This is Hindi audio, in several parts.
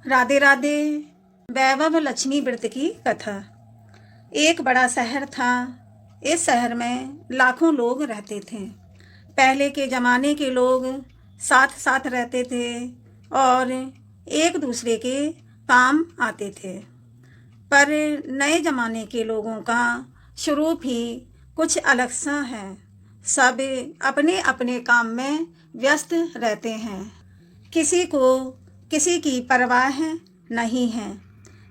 राधे राधे। वैभव लक्ष्मी व्रत की कथा। एक बड़ा शहर था। इस शहर में लाखों लोग रहते थे। पहले के ज़माने के लोग साथ साथ रहते थे और एक दूसरे के काम आते थे। पर नए ज़माने के लोगों का स्वरूप ही कुछ अलग सा है। सब अपने अपने काम में व्यस्त रहते हैं। किसी को किसी की परवाह नहीं है।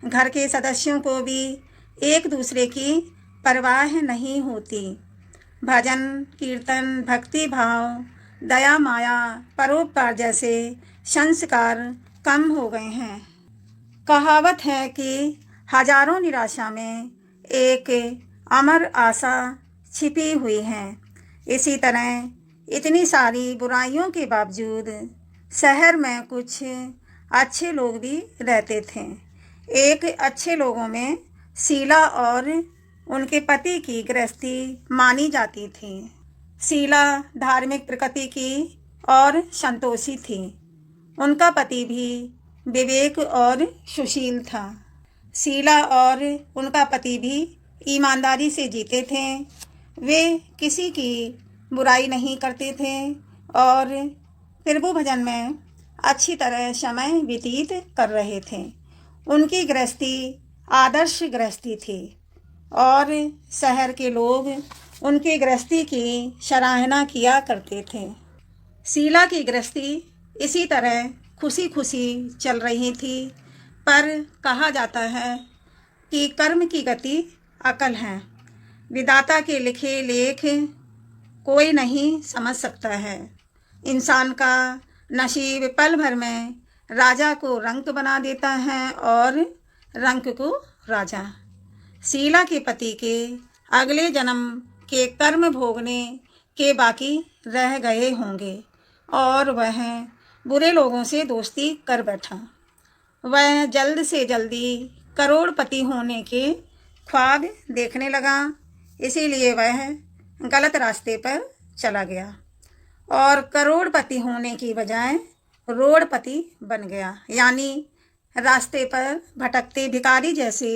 घर के सदस्यों को भी एक दूसरे की परवाह नहीं होती। भजन कीर्तन, भक्ति भाव, दया माया, परोपकार जैसे संस्कार कम हो गए हैं। कहावत है कि हजारों निराशा में एक अमर आशा छिपी हुई है। इसी तरह इतनी सारी बुराइयों के बावजूद शहर में कुछ अच्छे लोग भी रहते थे। एक अच्छे लोगों में शीला और उनके पति की गृहस्थी मानी जाती थी। शीला धार्मिक प्रकृति की और संतोषी थी। उनका पति भी विवेक और सुशील था। शीला और उनका पति भी ईमानदारी से जीते थे। वे किसी की बुराई नहीं करते थे और प्रभु भजन में अच्छी तरह समय व्यतीत कर रहे थे। उनकी गृहस्थी आदर्श गृहस्थी थी और शहर के लोग उनकी गृहस्थी की सराहना किया करते थे। शीला की गृहस्थी इसी तरह खुशी खुशी चल रही थी। पर कहा जाता है कि कर्म की गति अकल है। विधाता के लिखे लेख कोई नहीं समझ सकता है। इंसान का नसीब पल भर में राजा को रंक बना देता है और रंक को राजा। शीला के पति के अगले जन्म के कर्म भोगने के बाकी रह गए होंगे और वह बुरे लोगों से दोस्ती कर बैठा। वह जल्द से जल्दी करोड़पति होने के ख्वाब देखने लगा। इसीलिए वह गलत रास्ते पर चला गया और करोड़पति होने की बजाय रोड़पति बन गया। यानी रास्ते पर भटकते भिखारी जैसे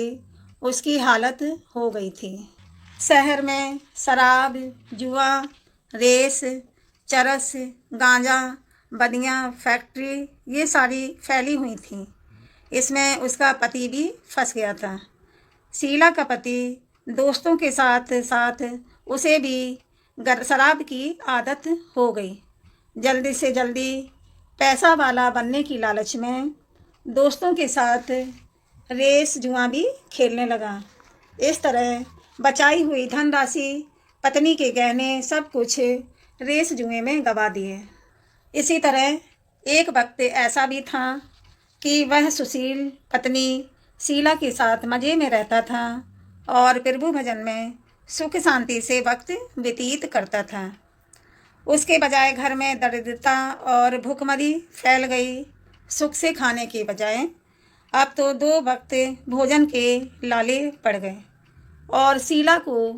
उसकी हालत हो गई थी। शहर में शराब, जुआ, रेस, चरस, गांजा, बदियाँ, फैक्ट्री ये सारी फैली हुई थी। इसमें उसका पति भी फंस गया था। शीला का पति दोस्तों के साथ साथ उसे भी शराब की आदत हो गई। जल्दी से जल्दी पैसा वाला बनने की लालच में दोस्तों के साथ रेस जुआ भी खेलने लगा। इस तरह बचाई हुई धनराशि, पत्नी के गहने सब कुछ रेस जुए में गवा दिए। इसी तरह एक वक्त ऐसा भी था कि वह सुशील पत्नी शीला के साथ मज़े में रहता था और प्रभु भजन में सुख शांति से वक्त व्यतीत करता था। उसके बजाय घर में दरिद्रता और भूखमरी फैल गई। सुख से खाने के बजाय अब तो 2 वक्त भोजन के लाले पड़ गए और शीला को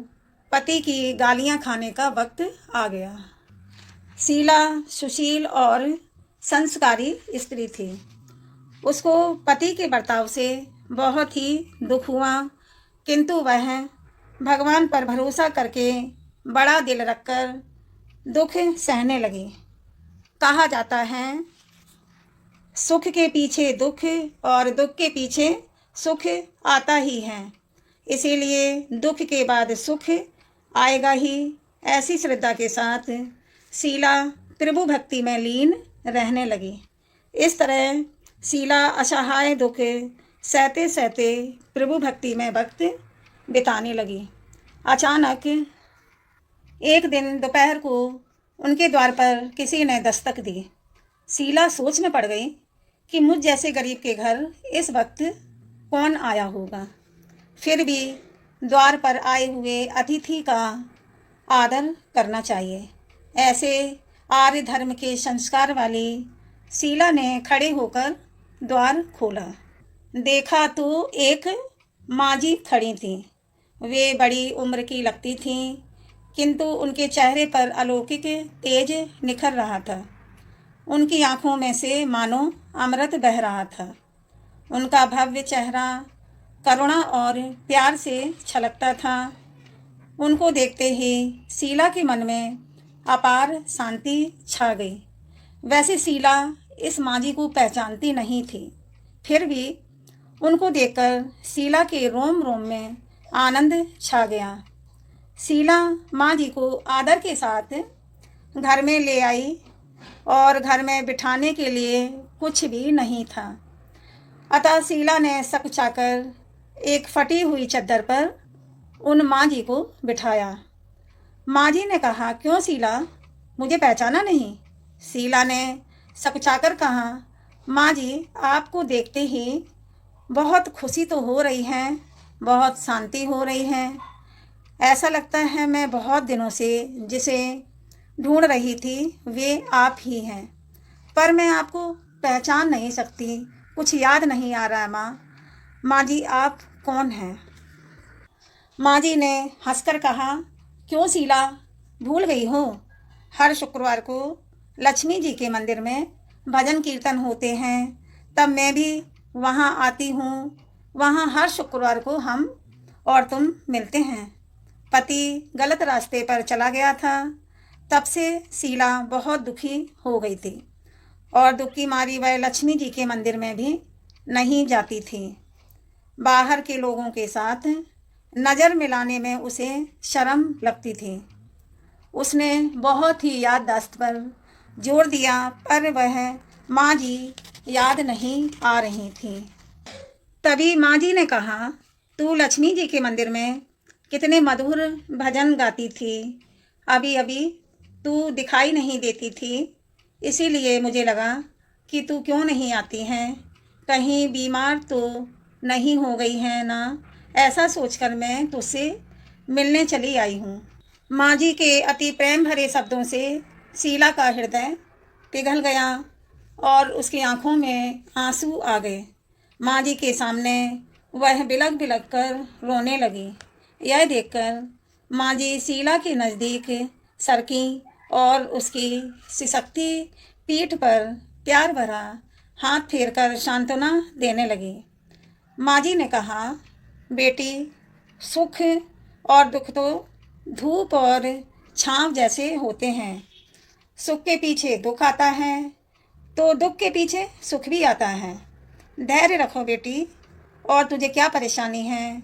पति की गालियां खाने का वक्त आ गया। शीला सुशील और संस्कारी स्त्री थी। उसको पति के बर्ताव से बहुत ही दुख हुआ, किंतु वह भगवान पर भरोसा करके बड़ा दिल रखकर दुख सहने लगी। कहा जाता है सुख के पीछे दुख और दुख के पीछे सुख आता ही है। इसीलिए दुख के बाद सुख आएगा ही। ऐसी श्रद्धा के साथ शीला प्रभु भक्ति में लीन रहने लगी। इस तरह शीला असहाय दुख सहते सहते प्रभु भक्ति में वक्त बिताने लगी। अचानक एक दिन दोपहर को उनके द्वार पर किसी ने दस्तक दी। शीला सोच में पड़ गई कि मुझ जैसे गरीब के घर इस वक्त कौन आया होगा। फिर भी द्वार पर आए हुए अतिथि का आदर करना चाहिए। ऐसे आर्य धर्म के संस्कार वाली शीला ने खड़े होकर द्वार खोला। देखा तो एक माँजी खड़ी थी। वे बड़ी उम्र की लगती थीं, किंतु उनके चेहरे पर अलौकिक तेज निखर रहा था। उनकी आंखों में से मानो अमृत बह रहा था। उनका भव्य चेहरा करुणा और प्यार से छलकता था। उनको देखते ही शीला के मन में अपार शांति छा गई। वैसे शीला इस माँ जी को पहचानती नहीं थी, फिर भी उनको देखकर शीला के रोम रोम में आनंद छा गया। शीला माँ जी को आदर के साथ घर में ले आई और घर में बिठाने के लिए कुछ भी नहीं था। अतः शीला ने सकचाकर एक फटी हुई चद्दर पर उन माँ जी को बिठाया। माँ जी ने कहा, क्यों शीला, मुझे पहचाना नहीं? शीला ने सकचाकर कहा, माँ जी, आपको देखते ही बहुत खुशी तो हो रही है, बहुत शांति हो रही है। ऐसा लगता है मैं बहुत दिनों से जिसे ढूंढ रही थी वे आप ही हैं, पर मैं आपको पहचान नहीं सकती, कुछ याद नहीं आ रहा है माँ। माँ जी, आप कौन हैं? माँ जी ने हंसकर कहा, क्यों शीला, भूल गई हो? हर शुक्रवार को लक्ष्मी जी के मंदिर में भजन कीर्तन होते हैं, तब मैं भी वहाँ आती हूँ। वहाँ हर शुक्रवार को हम और तुम मिलते हैं। पति गलत रास्ते पर चला गया था, तब से शीला बहुत दुखी हो गई थी और दुखी मारी वह लक्ष्मी जी के मंदिर में भी नहीं जाती थी। बाहर के लोगों के साथ नज़र मिलाने में उसे शर्म लगती थी। उसने बहुत ही याददाश्त पर जोर दिया, पर वह माँ जी याद नहीं आ रही थी। तभी माँ जी ने कहा, तू लक्ष्मी जी के मंदिर में कितने मधुर भजन गाती थी, अभी अभी तू दिखाई नहीं देती थी, इसीलिए मुझे लगा कि तू क्यों नहीं आती है, कहीं बीमार तो नहीं हो गई है ना, ऐसा सोचकर मैं तुझसे मिलने चली आई हूँ। माँ जी के अति प्रेम भरे शब्दों से शीला का हृदय पिघल गया और उसकी आंखों में आंसू आ गए। माँ जी के सामने वह बिलख बिलख कर रोने लगी। यह देखकर माँ जी शीला के नज़दीक सरकी और उसकी सिसकती पीठ पर प्यार भरा हाथ फेरकर सांत्वना देने लगी। माँ जी ने कहा, बेटी, सुख और दुख तो धूप और छांव जैसे होते हैं। सुख के पीछे दुख आता है तो दुख के पीछे सुख भी आता है। धैर्य रखो बेटी। और तुझे क्या परेशानी है,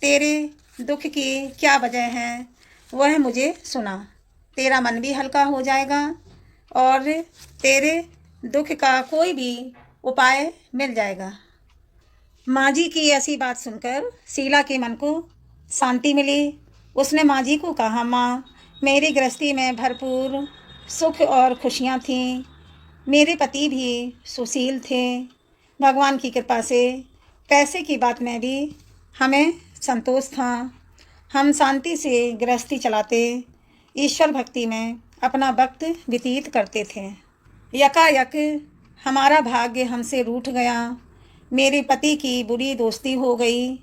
तेरे दुख की क्या वजह है, वह मुझे सुना। तेरा मन भी हल्का हो जाएगा और तेरे दुख का कोई भी उपाय मिल जाएगा। माँ जी की ऐसी बात सुनकर शीला के मन को शांति मिली। उसने माँ जी को कहा, माँ, मेरी गृहस्थी में भरपूर सुख और खुशियाँ थीं। मेरे पति भी सुशील थे। भगवान की कृपा से पैसे की बात में भी हमें संतोष था। हम शांति से गृहस्थी चलाते, ईश्वर भक्ति में अपना वक्त व्यतीत करते थे। यकायक हमारा भाग्य हमसे रूठ गया। मेरे पति की बुरी दोस्ती हो गई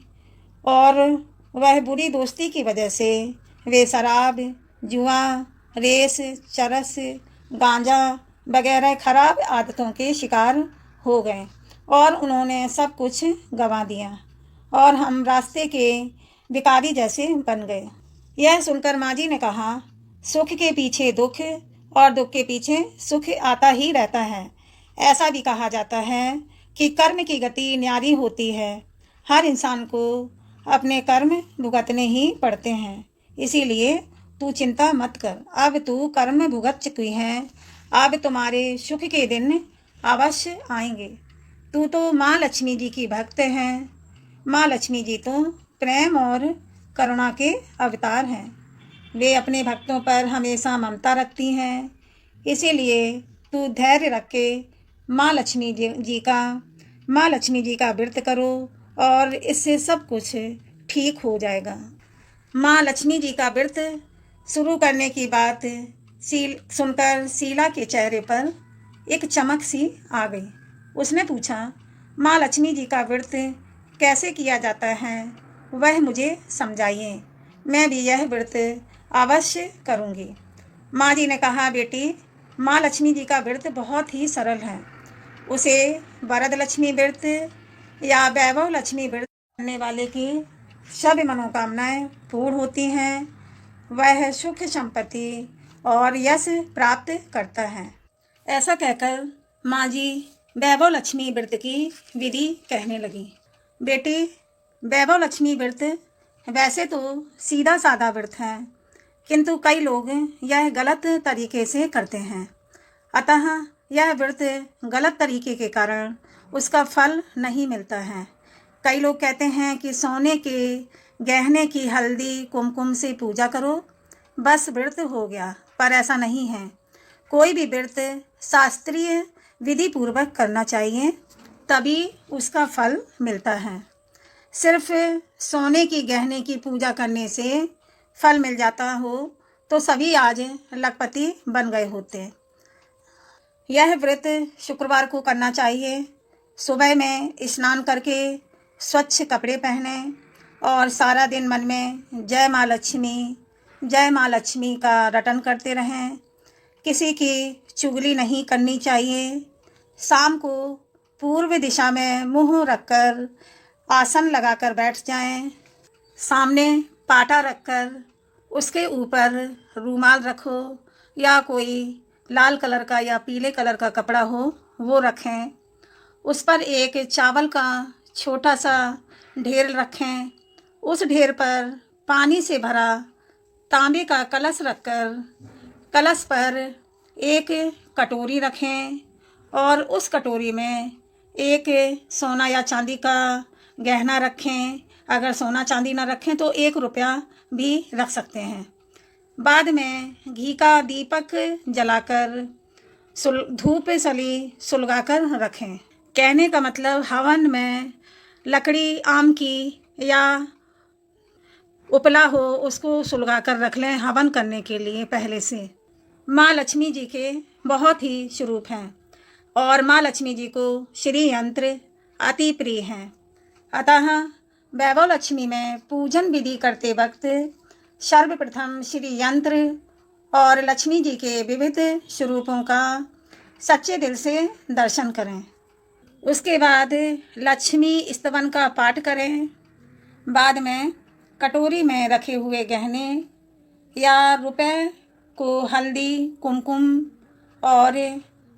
और वह बुरी दोस्ती की वजह से वे शराब, जुआ, रेस, चरस, गांजा वगैरह खराब आदतों के शिकार हो गए और उन्होंने सब कुछ गंवा दिया और हम रास्ते के भिखारी जैसे बन गए। यह सुनकर माँ जी ने कहा, सुख के पीछे दुख और दुख के पीछे सुख आता ही रहता है। ऐसा भी कहा जाता है कि कर्म की गति न्यारी होती है। हर इंसान को अपने कर्म भुगतने ही पड़ते हैं, इसीलिए तू चिंता मत कर। अब तू कर्म भुगत चुकी है, अब तुम्हारे सुख के दिन अवश्य आएंगे। तू तो माँ लक्ष्मी जी की भक्त है। माँ लक्ष्मी जी तो प्रेम और करुणा के अवतार हैं। वे अपने भक्तों पर हमेशा ममता रखती हैं। इसीलिए तू धैर्य रख के माँ लक्ष्मी जी का व्रत करो और इससे सब कुछ ठीक हो जाएगा। माँ लक्ष्मी जी का व्रत शुरू करने की बात सुनकर शीला के चेहरे पर एक चमक सी आ गई। उसने पूछा, माँ लक्ष्मी जी का व्रत कैसे किया जाता है, वह मुझे समझाइए। मैं भी यह व्रत अवश्य करूँगी। माँ जी ने कहा, बेटी, माँ लक्ष्मी जी का व्रत बहुत ही सरल है। उसे वरद लक्ष्मी व्रत या वैभव लक्ष्मी व्रत करने वाले की सभी मनोकामनाएं पूर्ण होती हैं। वह सुख संपत्ति और यश प्राप्त करता है। ऐसा कहकर माँ जी वैभव लक्ष्मी व्रत की विधि कहने लगी। बेटी, वैभव लक्ष्मी व्रत वैसे तो सीधा साधा व्रत है, किंतु कई लोग यह गलत तरीके से करते हैं। अतः यह व्रत गलत तरीके के कारण उसका फल नहीं मिलता है। कई लोग कहते हैं कि सोने के गहने की हल्दी कुमकुम से पूजा करो, बस व्रत हो गया, पर ऐसा नहीं है। कोई भी व्रत शास्त्रीय विधि पूर्वक करना चाहिए, तभी उसका फल मिलता है। सिर्फ सोने की गहने की पूजा करने से फल मिल जाता हो तो सभी आज लखपति बन गए होते। यह व्रत शुक्रवार को करना चाहिए। सुबह में स्नान करके स्वच्छ कपड़े पहने और सारा दिन मन में जय माँ लक्ष्मी का रटन करते रहें। किसी की चुगली नहीं करनी चाहिए। शाम को पूर्व दिशा में मुंह रखकर आसन लगाकर बैठ जाएं। सामने पाटा रखकर उसके ऊपर रूमाल रखो या कोई लाल कलर का या पीले कलर का कपड़ा हो वो रखें। उस पर एक चावल का छोटा सा ढेर रखें। उस ढेर पर पानी से भरा तांबे का कलश रखकर कलश पर एक कटोरी रखें और उस कटोरी में एक सोना या चांदी का गहना रखें। अगर सोना चांदी ना रखें तो 1 रुपया भी रख सकते हैं। बाद में घी का दीपक जलाकर धूप सली सुलगाकर रखें। कहने का मतलब हवन में लकड़ी आम की या उपला हो उसको सुलगाकर रख लें हवन करने के लिए पहले से। माँ लक्ष्मी जी के बहुत ही स्वरूप हैं और माँ लक्ष्मी जी को श्री यंत्र अति प्रिय हैं। अतः वैभव लक्ष्मी में पूजन विधि करते वक्त सर्वप्रथम श्री यंत्र और लक्ष्मी जी के विविध स्वरूपों का सच्चे दिल से दर्शन करें। उसके बाद लक्ष्मी स्तवन का पाठ करें। बाद में कटोरी में रखे हुए गहने या रुपए को हल्दी कुमकुम और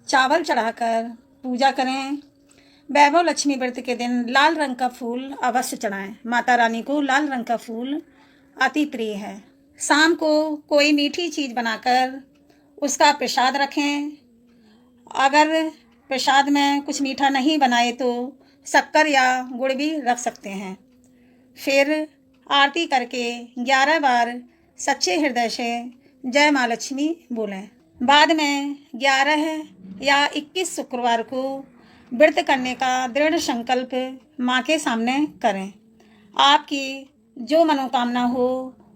चावल चढ़ाकर पूजा करें। वैभव लक्ष्मी व्रत के दिन लाल रंग का फूल अवश्य चढ़ाएं। माता रानी को लाल रंग का फूल अति प्रिय है। शाम को कोई मीठी चीज़ बनाकर उसका प्रसाद रखें। अगर प्रसाद में कुछ मीठा नहीं बनाए तो शक्कर या गुड़ भी रख सकते हैं। फिर आरती करके 11 बार सच्चे हृदय से जय माँ लक्ष्मी बोलें। बाद में 11 या 21 शुक्रवार को व्रत करने का दृढ़ संकल्प माँ के सामने करें। आपकी जो मनोकामना हो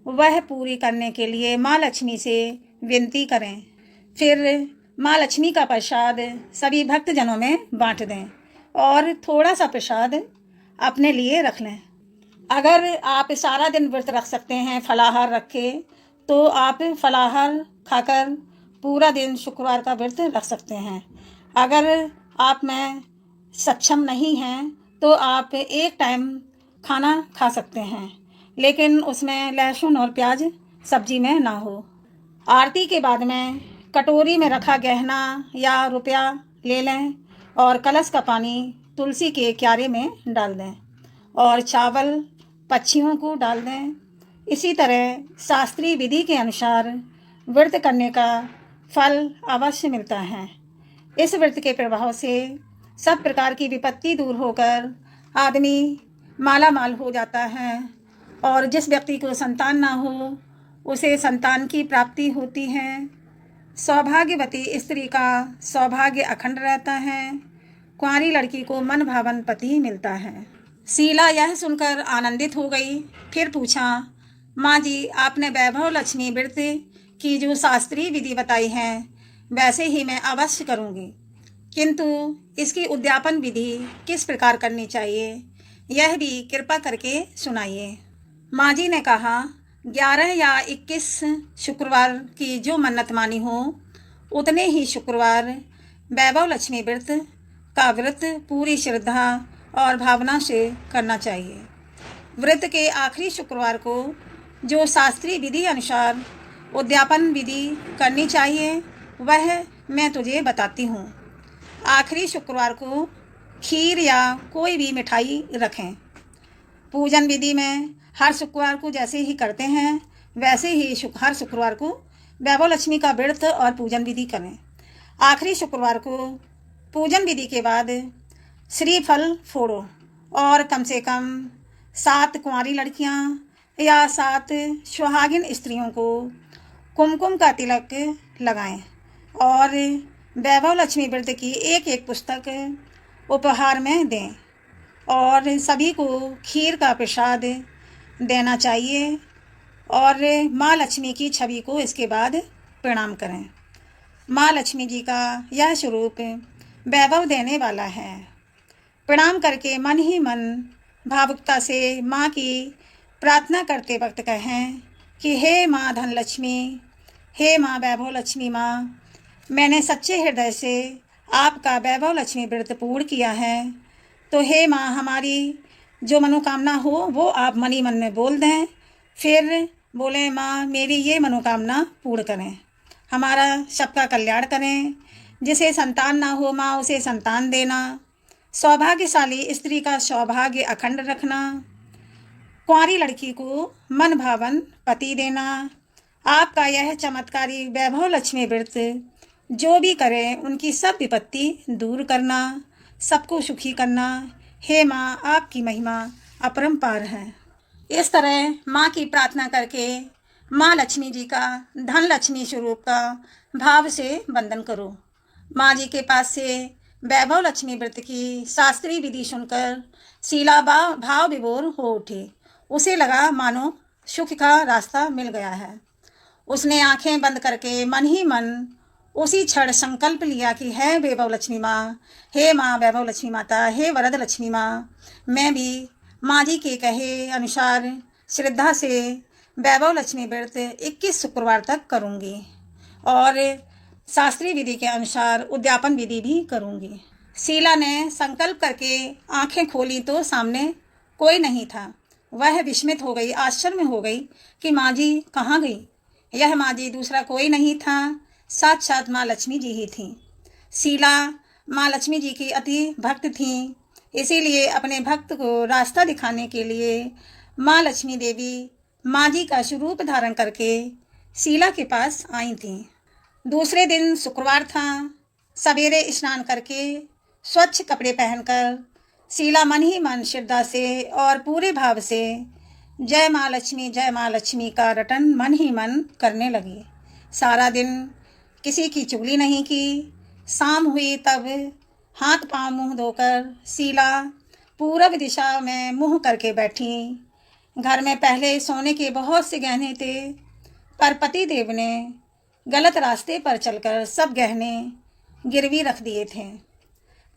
वह पूरी करने के लिए माँ लक्ष्मी से विनती करें। फिर माँ लक्ष्मी का प्रसाद सभी भक्तजनों में बांट दें और थोड़ा सा प्रसाद अपने लिए रख लें। अगर आप सारा दिन व्रत रख सकते हैं, फलाहार रखे, तो आप फलाहार खाकर पूरा दिन शुक्रवार का व्रत रख सकते हैं। अगर आप में सक्षम नहीं हैं तो आप एक टाइम खाना खा सकते हैं, लेकिन उसमें लहसुन और प्याज सब्जी में ना हो। आरती के बाद में कटोरी में रखा गहना या रुपया ले लें और कलश का पानी तुलसी के क्यारे में डाल दें और चावल पक्षियों को डाल दें। इसी तरह शास्त्रीय विधि के अनुसार व्रत करने का फल अवश्य मिलता है। इस व्रत के प्रभाव से सब प्रकार की विपत्ति दूर होकर आदमी माला माल हो जाता है और जिस व्यक्ति को संतान ना हो उसे संतान की प्राप्ति होती है। सौभाग्यवती स्त्री का सौभाग्य अखंड रहता है। कुंवारी लड़की को मन भावन पति मिलता है। शीला यह सुनकर आनंदित हो गई। फिर पूछा, माँ जी, आपने वैभव लक्ष्मी व्रत की जो शास्त्रीय विधि बताई है वैसे ही मैं अवश्य करूँगी, किंतु इसकी उद्यापन विधि किस प्रकार करनी चाहिए यह भी कृपा करके सुनाइए। माँ जी ने कहा, 11 या 21 शुक्रवार की जो मन्नत मानी हो उतने ही शुक्रवार वैभव लक्ष्मी व्रत का व्रत पूरी श्रद्धा और भावना से करना चाहिए। व्रत के आखिरी शुक्रवार को जो शास्त्रीय विधि अनुसार उद्यापन विधि करनी चाहिए वह मैं तुझे बताती हूँ। आखिरी शुक्रवार को खीर या कोई भी मिठाई रखें। पूजन विधि में हर शुक्रवार को जैसे ही करते हैं वैसे ही हर शुक्रवार को वैभव लक्ष्मी का व्रत और पूजन विधि करें। आखिरी शुक्रवार को पूजन विधि के बाद श्रीफल फोड़ो और कम से कम 7 कुंवारी लड़कियां या 7 सुहागिन स्त्रियों को कुमकुम का तिलक लगाएं और वैभव लक्ष्मी व्रत की एक पुस्तक उपहार में दें और सभी को खीर का प्रसाद देना चाहिए और माँ लक्ष्मी की छवि को इसके बाद प्रणाम करें। माँ लक्ष्मी जी का यह स्वरूप वैभव देने वाला है। प्रणाम करके मन ही मन भावुकता से माँ की प्रार्थना करते वक्त कहें कि हे माँ धन लक्ष्मी, हे माँ वैभव लक्ष्मी माँ, मैंने सच्चे हृदय से आपका वैभव लक्ष्मी व्रत पूर्ण किया है, तो हे माँ हमारी जो मनोकामना हो वो आप मन ही मन में बोल दें। फिर बोलें माँ मेरी ये मनोकामना पूर्ण करें, हमारा सबका कल्याण करें। जिसे संतान ना हो माँ उसे संतान देना, सौभाग्यशाली स्त्री का सौभाग्य अखंड रखना, कुंवारी लड़की को मन भावन पति देना। आपका यह चमत्कारी वैभव लक्ष्मी व्रत जो भी करें उनकी सब विपत्ति दूर करना, सबको सुखी करना। हे माँ आपकी महिमा अपरंपार है। इस तरह माँ की प्रार्थना करके माँ लक्ष्मी जी का धन लक्ष्मी स्वरूप का भाव से वंदन करो। माँ जी के पास से वैभव लक्ष्मी व्रत की शास्त्रीय विधि सुनकर शीला भाव विभोर हो उठी। उसे लगा मानो सुख का रास्ता मिल गया है। उसने आंखें बंद करके मन ही मन उसी क्षण संकल्प लिया कि हे वैभव लक्ष्मी माँ, हे माँ वैभव लक्ष्मी माता, हे वरद लक्ष्मी माँ, मैं भी माँ जी के कहे अनुसार श्रद्धा से वैभव लक्ष्मी व्रत 21 शुक्रवार तक करूँगी और शास्त्रीय विधि के अनुसार उद्यापन विधि भी करूँगी। शीला ने संकल्प करके आंखें खोली तो सामने कोई नहीं था। वह विस्मित हो गई, आश्चर्य में हो गई कि माँ जी कहाँ गई। यह माँ जी दूसरा कोई नहीं था, साक्षात माँ लक्ष्मी जी ही थीं। शीला माँ लक्ष्मी जी की अति भक्त थीं, इसीलिए अपने भक्त को रास्ता दिखाने के लिए माँ लक्ष्मी देवी माँ जी का स्वरूप धारण करके शीला के पास आई थीं। दूसरे दिन शुक्रवार था। सवेरे स्नान करके स्वच्छ कपड़े पहनकर शीला मन ही मन श्रद्धा से और पूरे भाव से जय माँ लक्ष्मी का रटन मन ही मन करने लगी। सारा दिन किसी की चुगली नहीं की। शाम हुई तब हाथ पांव मुंह धोकर शीला पूरब दिशा में मुंह करके बैठी। घर में पहले सोने के बहुत से गहने थे, पर पति देव ने गलत रास्ते पर चलकर सब गहने गिरवी रख दिए थे।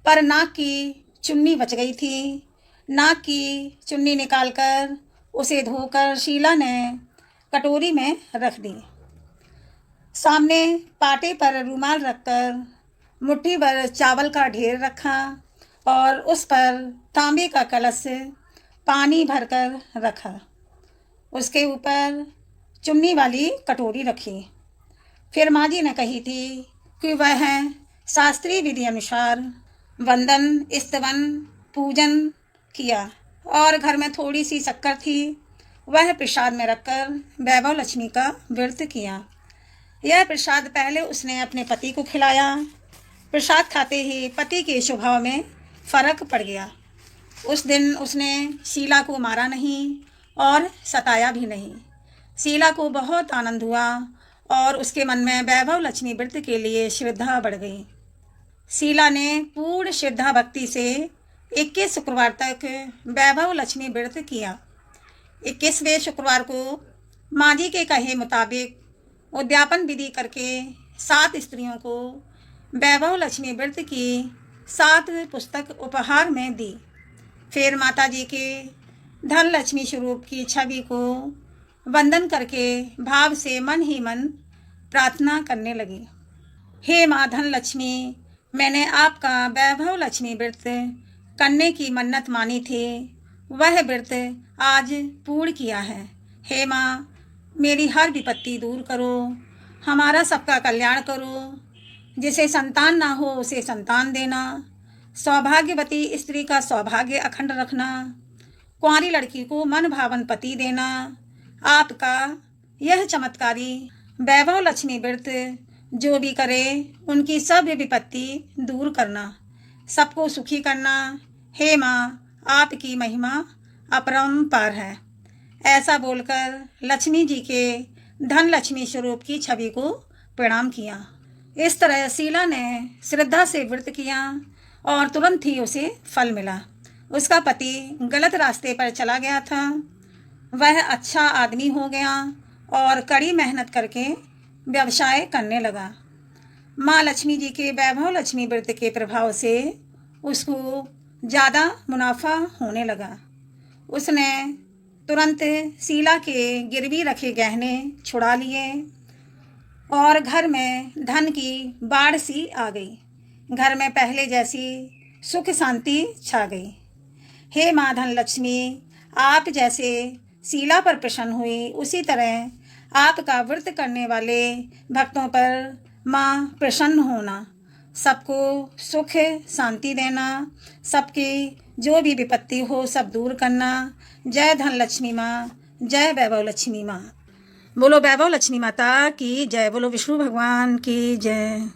पर नाक की चुन्नी बच गई थी। नाक की चुन्नी निकालकर उसे धोकर शीला ने कटोरी में रख दी। सामने पाटे पर रूमाल रखकर मुट्ठी भर चावल का ढेर रखा और उस पर तांबे का कलश पानी भरकर रखा। उसके ऊपर चुन्नी वाली कटोरी रखी। फिर माँ जी ने कही थी कि वह शास्त्रीय विधि अनुसार वंदन स्तवन पूजन किया और घर में थोड़ी सी शक्कर थी, वह प्रसाद में रखकर वैभव लक्ष्मी का व्रत किया। यह प्रसाद पहले उसने अपने पति को खिलाया। प्रसाद खाते ही पति के स्वभाव में फर्क पड़ गया। उस दिन उसने शीला को मारा नहीं और सताया भी नहीं। शीला को बहुत आनंद हुआ और उसके मन में वैभव लक्ष्मी व्रत के लिए श्रद्धा बढ़ गई। शीला ने पूर्ण श्रद्धा भक्ति से 21 शुक्रवार तक वैभव लक्ष्मी व्रत किया। 21वें शुक्रवार को माँ जी के कहे मुताबिक उद्यापन विधि करके 7 स्त्रियों को वैभव लक्ष्मी व्रत की 7 पुस्तक उपहार में दी। फिर माता जी के धन लक्ष्मी स्वरूप की छवि को वंदन करके भाव से मन ही मन प्रार्थना करने लगी। हे माँ धन लक्ष्मी, मैंने आपका वैभव लक्ष्मी व्रत करने की मन्नत मानी थी वह व्रत आज पूर्ण किया है। हे माँ, मेरी हर विपत्ति दूर करो, हमारा सबका कल्याण करो। जिसे संतान ना हो उसे संतान देना, सौभाग्यवती स्त्री का सौभाग्य अखंड रखना, कुंवारी लड़की को मन भावन पति देना। आपका यह चमत्कारी वैभव लक्ष्मी व्रत जो भी करे उनकी सब विपत्ति दूर करना, सबको सुखी करना। हे माँ, आपकी महिमा अपरंपार है। ऐसा बोलकर लक्ष्मी जी के धन लक्ष्मी स्वरूप की छवि को प्रणाम किया। इस तरह शीला ने श्रद्धा से व्रत किया और तुरंत ही उसे फल मिला। उसका पति गलत रास्ते पर चला गया था, वह अच्छा आदमी हो गया और कड़ी मेहनत करके व्यवसाय करने लगा। माँ लक्ष्मी जी के वैभव लक्ष्मी व्रत के प्रभाव से उसको ज़्यादा मुनाफा होने लगा। उसने तुरंत शीला के गिरवी रखे गहने छुड़ा लिए और घर में धन की बाढ़ सी आ गई। घर में पहले जैसी सुख शांति छा गई। हे माँ धन लक्ष्मी, आप जैसे शीला पर प्रसन्न हुई उसी तरह आपका व्रत करने वाले भक्तों पर माँ प्रसन्न होना, सबको सुख शांति देना, सबकी जो भी विपत्ति हो सब दूर करना। जय धन लक्ष्मी माँ, जय वैभव लक्ष्मी माँ। बोलो वैभव लक्ष्मी माता की जय, बोलो विष्णु भगवान की जय।